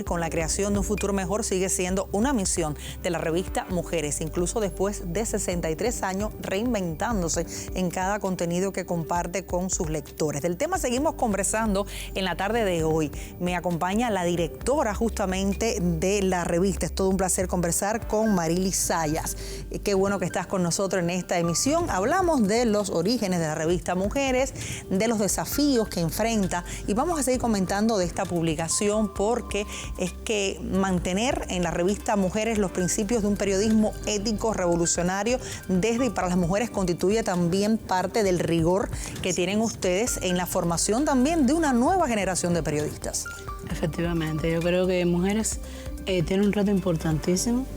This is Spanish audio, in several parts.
Con la creación de un futuro mejor sigue siendo una misión de la revista Mujeres, incluso después de 63 años reinventándose en cada contenido que comparte con sus lectores. Del tema seguimos conversando en la tarde de hoy. Me acompaña la directora justamente de la revista. Es todo un placer conversar con Marily Zayas. Qué bueno que estás con nosotros en esta emisión. Hablamos de los orígenes de la revista Mujeres, de los desafíos que enfrenta y vamos a seguir comentando de esta publicación porque es que mantener en la revista Mujeres los principios de un periodismo ético revolucionario desde y para las mujeres constituye también parte del rigor que tienen ustedes en la formación también de una nueva generación de periodistas. Efectivamente, yo creo que Mujeres tiene un reto importantísimo,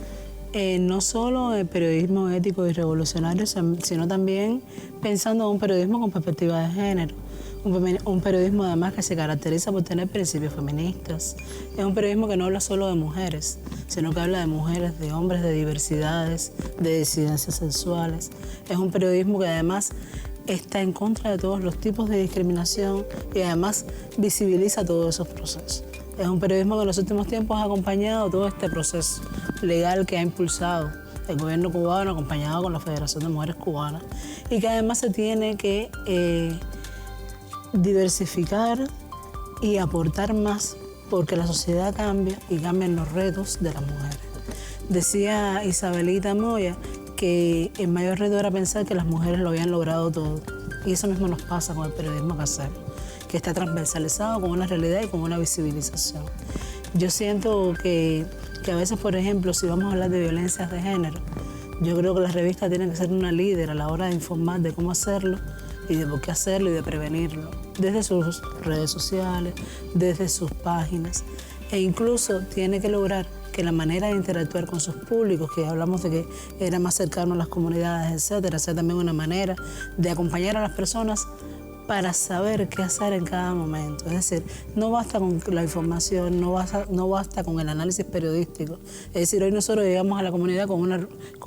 no solo el periodismo ético y revolucionario, sino también pensando en un periodismo con perspectiva de género. Un periodismo además que se caracteriza por tener principios feministas. Es un periodismo que no habla solo de mujeres, sino que habla de mujeres, de hombres, de diversidades, de disidencias sexuales. Es un periodismo que además está en contra de todos los tipos de discriminación y además visibiliza todos esos procesos. Es un periodismo que en los últimos tiempos ha acompañado todo este proceso legal que ha impulsado el gobierno cubano, acompañado con la Federación de Mujeres Cubanas, y que además se tiene que diversificar y aportar más porque la sociedad cambia y cambian los retos de las mujeres. Decía Isabelita Moya que el mayor reto era pensar que las mujeres lo habían logrado todo, y eso mismo nos pasa con el periodismo que hacemos, que está transversalizado con una realidad y con una visibilización. Yo siento que a veces, por ejemplo, si vamos a hablar de violencias de género, yo creo que la revista tiene que ser una líder a la hora de informar de cómo hacerlo y de por qué hacerlo y de prevenirlo, desde sus redes sociales, desde sus páginas, e incluso tiene que lograr que la manera de interactuar con sus públicos, que hablamos de que era más cercano a las comunidades, etcétera, sea también una manera de acompañar a las personas para saber qué hacer en cada momento. Es decir, no basta con la información, no basta con el análisis periodístico. Es decir, hoy nosotros llegamos a la comunidad con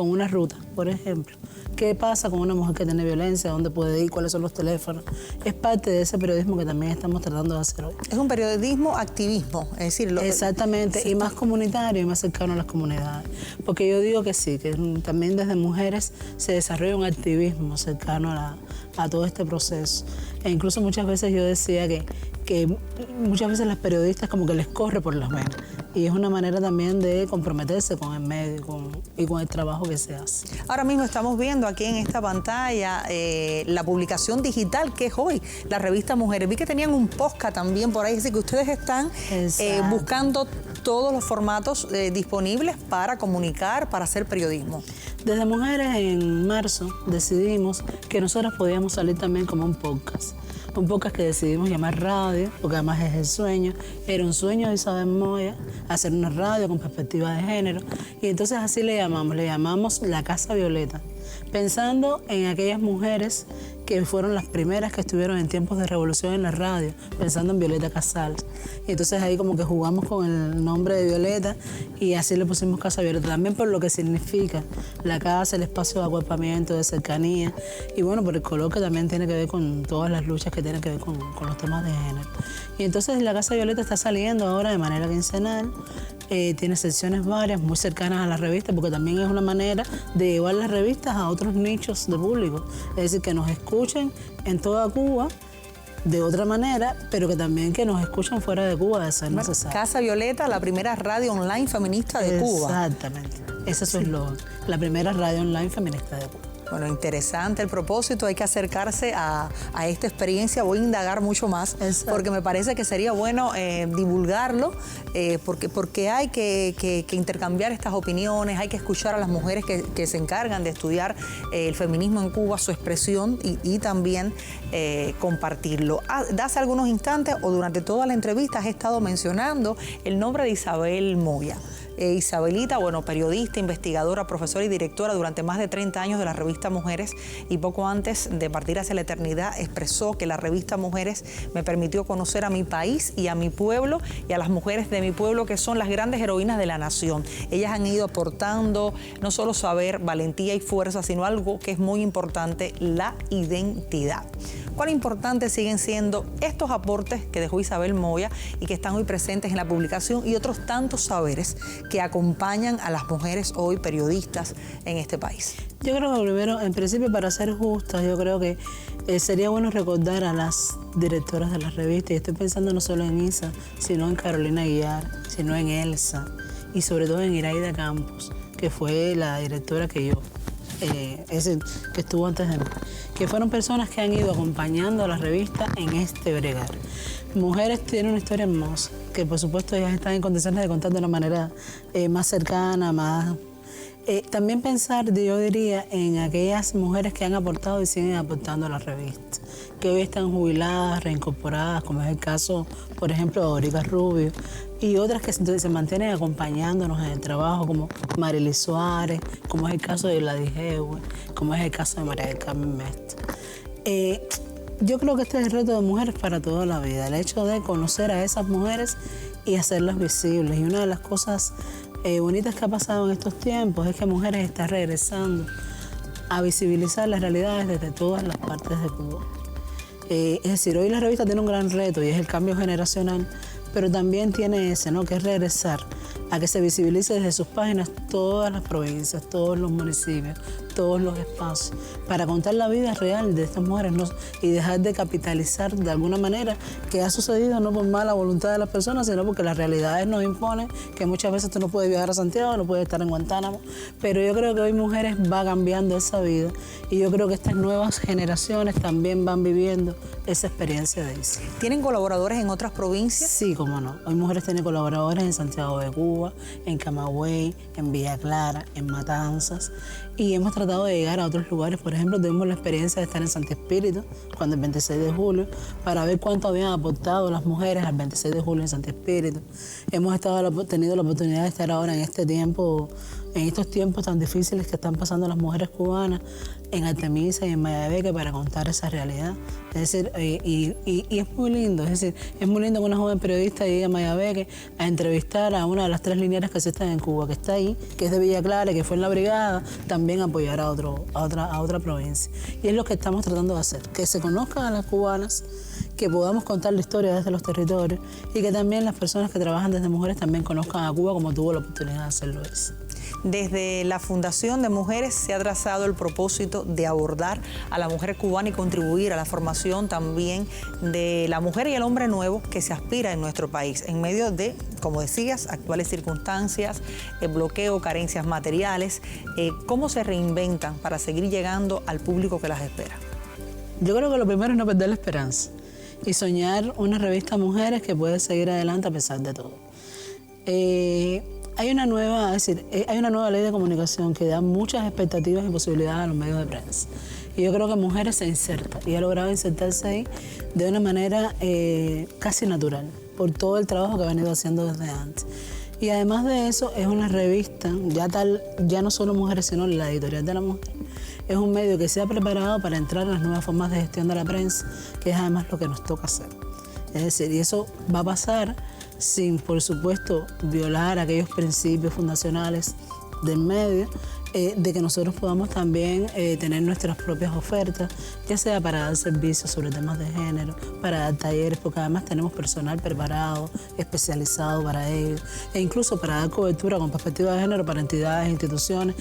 una ruta, por ejemplo. ¿Qué pasa con una mujer que tiene violencia? ¿Dónde puede ir? ¿Cuáles son los teléfonos? Es parte de ese periodismo que también estamos tratando de hacer hoy. Es un periodismo activismo, es decir... Exactamente, sí, y más comunitario y más cercano a las comunidades. Porque yo digo que sí, que también desde Mujeres se desarrolla un activismo cercano a todo este proceso. E incluso muchas veces yo decía que muchas veces las periodistas como que les corre por las venas. Y es una manera también de comprometerse con el medio y con el trabajo que se hace. Ahora mismo estamos viendo aquí en esta pantalla la publicación digital que es hoy, la revista Mujeres. Vi que tenían un podcast también por ahí, así que ustedes están buscando todos los formatos disponibles para comunicar, para hacer periodismo. Desde Mujeres en marzo decidimos que nosotras podíamos salir también como un podcast. Un podcast que decidimos llamar radio, porque además es el sueño. Era un sueño de Isabel Moya, hacer una radio con perspectiva de género. Y entonces así le llamamos La Casa Violeta, pensando en aquellas mujeres que fueron las primeras que estuvieron en tiempos de revolución en la radio, pensando en Violeta Casals. Y entonces ahí como que jugamos con el nombre de Violeta y así le pusimos Casa Violeta, también por lo que significa la casa, el espacio de acuerpamiento, de cercanía, y bueno, por el color que también tiene que ver con todas las luchas que tienen que ver con los temas de género. Y entonces la Casa Violeta está saliendo ahora de manera quincenal. Tiene secciones varias, muy cercanas a la revista, porque también es una manera de llevar las revistas a otros nichos de público. Es decir, que nos escuchen en toda Cuba de otra manera, pero que también que nos escuchen fuera de Cuba de ser necesario. Casa Violeta, la primera radio online feminista de Cuba. Exactamente, ese es su eslogan, la primera radio online feminista de Cuba. Bueno, interesante el propósito, hay que acercarse a esta experiencia, voy a indagar mucho más, porque me parece que sería bueno divulgarlo, porque hay que intercambiar estas opiniones, hay que escuchar a las mujeres que se encargan de estudiar el feminismo en Cuba, su expresión y también compartirlo. Hace algunos instantes o durante toda la entrevista has estado mencionando el nombre de Isabel Moya. Isabelita, bueno, periodista, investigadora, profesora y directora durante más de 30 años de la revista Mujeres, y poco antes de partir hacia la eternidad expresó que la revista Mujeres me permitió conocer a mi país y a mi pueblo y a las mujeres de mi pueblo, que son las grandes heroínas de la nación. Ellas han ido aportando no solo saber, valentía y fuerza, sino algo que es muy importante, la identidad. cuán importantes siguen siendo estos aportes que dejó Isabel Moya y que están hoy presentes en la publicación y otros tantos saberes que acompañan a las mujeres hoy periodistas en este país. Yo creo que primero, en principio, para ser justas, yo creo que sería bueno recordar a las directoras de la revista, y estoy pensando no solo en Isa, sino en Carolina Guillar, sino en Elsa, y sobre todo en Iraida Campos, que fue la directora que estuvo antes de mí, que fueron personas que han ido acompañando a la revista en este bregar. Mujeres tienen una historia hermosa, que por supuesto ellas están en condiciones de contar de una manera más cercana, más... también pensar, yo diría, en aquellas mujeres que han aportado y siguen aportando a la revista, que hoy están jubiladas, reincorporadas, como es el caso, por ejemplo, de Orica Rubio, y otras que se mantienen acompañándonos en el trabajo, como Marilis Suárez, como es el caso de Gladys Ewe, como es el caso de María del Carmen Mestre. Yo creo que este es el reto de mujeres para toda la vida, el hecho de conocer a esas mujeres y hacerlas visibles. Y una de las cosas bonitas que ha pasado en estos tiempos es que Mujeres está regresando a visibilizar las realidades desde todas las partes de Cuba. Es decir, hoy la revista tiene un gran reto y es el cambio generacional, pero también tiene ese, ¿no?, que es regresar a que se visibilice desde sus páginas todas las provincias, todos los municipios, todos los espacios, para contar la vida real de estas mujeres, ¿no?, y dejar de capitalizar de alguna manera que ha sucedido no por mala voluntad de las personas, sino porque las realidades nos imponen que muchas veces tú no puedes viajar a Santiago, no puedes estar en Guantánamo, pero yo creo que hoy Mujeres va cambiando esa vida y yo creo que estas nuevas generaciones también van viviendo esa experiencia de eso. ¿Tienen colaboradores en otras provincias? Sí, cómo no. Hoy Mujeres tiene colaboradores en Santiago de Cuba, en Camagüey, en Villa Clara, en Matanzas, y hemos tratado de llegar a otros lugares. Por ejemplo, tuvimos la experiencia de estar en Santo Espíritu, cuando el 26 de julio, para ver cuánto habían aportado las mujeres al 26 de julio en Santo Espíritu. Hemos tenido la oportunidad de estar ahora en este tiempo, en estos tiempos tan difíciles que están pasando las mujeres cubanas, en Artemisa y en Mayabeque, para contar esa realidad. Es decir, y es muy lindo, es decir, es muy lindo que una joven periodista llegue a Mayabeque a entrevistar a una de las 3 linieras que existen en Cuba, que está ahí, que es de Villa Clara, que fue en la brigada, también apoyar a otra provincia. Y es lo que estamos tratando de hacer, que se conozcan a las cubanas, que podamos contar la historia desde los territorios y que también las personas que trabajan desde Mujeres también conozcan a Cuba como tuvo la oportunidad de hacerlo eso. Desde la Fundación de Mujeres se ha trazado el propósito de abordar a la mujer cubana y contribuir a la formación también de la mujer y el hombre nuevo que se aspira en nuestro país, en medio de, como decías, actuales circunstancias, bloqueo, carencias materiales. ¿Cómo se reinventan para seguir llegando al público que las espera? Yo creo que lo primero es no perder la esperanza y soñar una revista Mujeres que puede seguir adelante a pesar de todo. Hay una nueva ley de comunicación que da muchas expectativas y posibilidades a los medios de prensa. Y yo creo que Mujeres se inserta y ha logrado insertarse ahí de una manera casi natural, por todo el trabajo que ha venido haciendo desde antes. Y además de eso, es una revista, ya no solo Mujeres, sino la editorial de la mujer. Es un medio que se ha preparado para entrar en las nuevas formas de gestión de la prensa, que es además lo que nos toca hacer. Es decir, y eso va a pasar sin, por supuesto, violar aquellos principios fundacionales del medio, de que nosotros podamos también tener nuestras propias ofertas, ya sea para dar servicios sobre temas de género, para dar talleres, porque además tenemos personal preparado, especializado para ello, e incluso para dar cobertura con perspectiva de género para entidades, instituciones,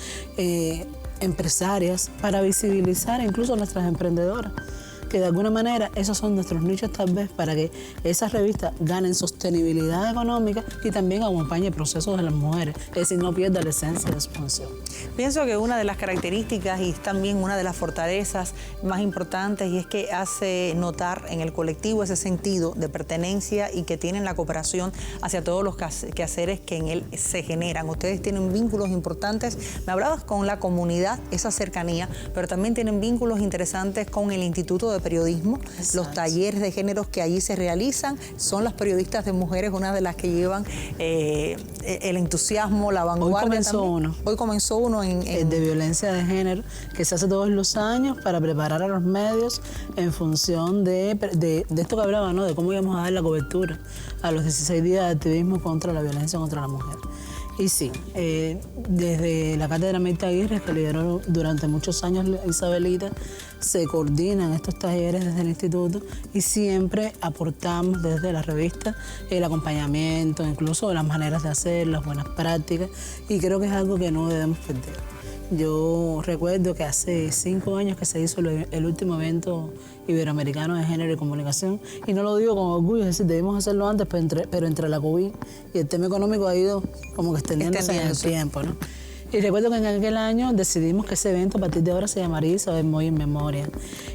empresarias, para visibilizar incluso a nuestras emprendedoras, que de alguna manera esos son nuestros nichos tal vez para que esas revistas ganen sostenibilidad económica y también acompañe procesos de las mujeres, es decir, no pierda la esencia de su función. Pienso que una de las características y también una de las fortalezas más importantes y es que hace notar en el colectivo ese sentido de pertenencia y que tienen la cooperación hacia todos los quehaceres que en él se generan. Ustedes tienen vínculos importantes, me hablabas con la comunidad, esa cercanía, pero también tienen vínculos interesantes con el Instituto de Periodismo. Exacto. Los talleres de géneros que allí se realizan son las periodistas de Mujeres, una de las que llevan el entusiasmo, la vanguardia. Hoy comenzó uno el de violencia de género, que se hace todos los años para preparar a los medios en función de esto que hablaba, ¿no?, de cómo íbamos a dar la cobertura a los 16 días de activismo contra la violencia contra la mujer. Y sí, desde la Cátedra Mirta Aguirre, que lideró durante muchos años Isabelita, se coordinan estos talleres desde el instituto y siempre aportamos desde la revista el acompañamiento, incluso las maneras de hacer, las buenas prácticas, y creo que es algo que no debemos perder. Yo recuerdo que hace 5 años que se hizo el último evento iberoamericano de género y comunicación, y no lo digo con orgullo, es decir, debimos hacerlo antes, pero entre la COVID y el tema económico ha ido como que extendiéndose en el tiempo, ¿no? Y recuerdo que en aquel año decidimos que ese evento a partir de ahora se llamaría Isabel Moya en Memoria.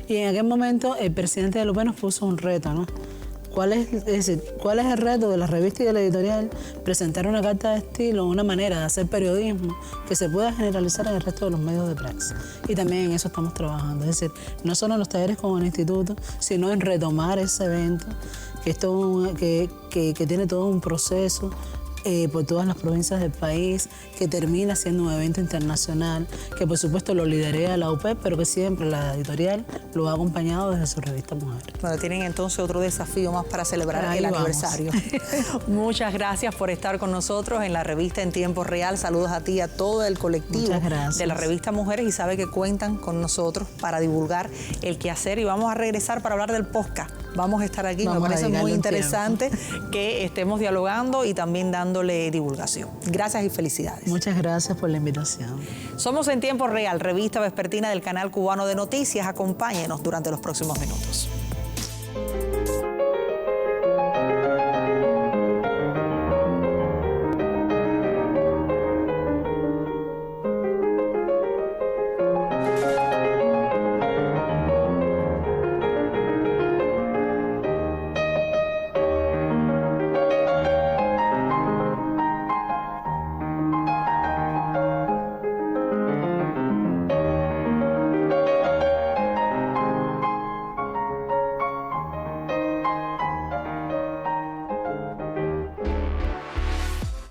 Y en aquel momento el presidente de la UP nos puso un reto, ¿no? ¿Cuál es el reto de la revista y de la editorial? Presentar una carta de estilo, una manera de hacer periodismo que se pueda generalizar en el resto de los medios de prensa. Y también en eso estamos trabajando. Es decir, no solo en los talleres como en el instituto, sino en retomar ese evento, que tiene todo un proceso por todas las provincias del país, que termina siendo un evento internacional, que por supuesto lo liderea la UP, pero que siempre la editorial lo ha acompañado desde su revista Mujer. Bueno, tienen entonces otro desafío más para celebrar el aniversario. Muchas gracias por estar con nosotros en la revista En Tiempo Real. Saludos a ti y a todo el colectivo de la revista Mujeres, y sabe que cuentan con nosotros para divulgar el quehacer, y vamos a regresar para hablar del podcast. Vamos a estar aquí, me parece muy interesante que estemos dialogando y también dándole divulgación. Gracias y felicidades. Muchas gracias por la invitación. Somos En Tiempo Real, revista vespertina del Canal Cubano de Noticias. Acompáñenos durante los próximos minutos.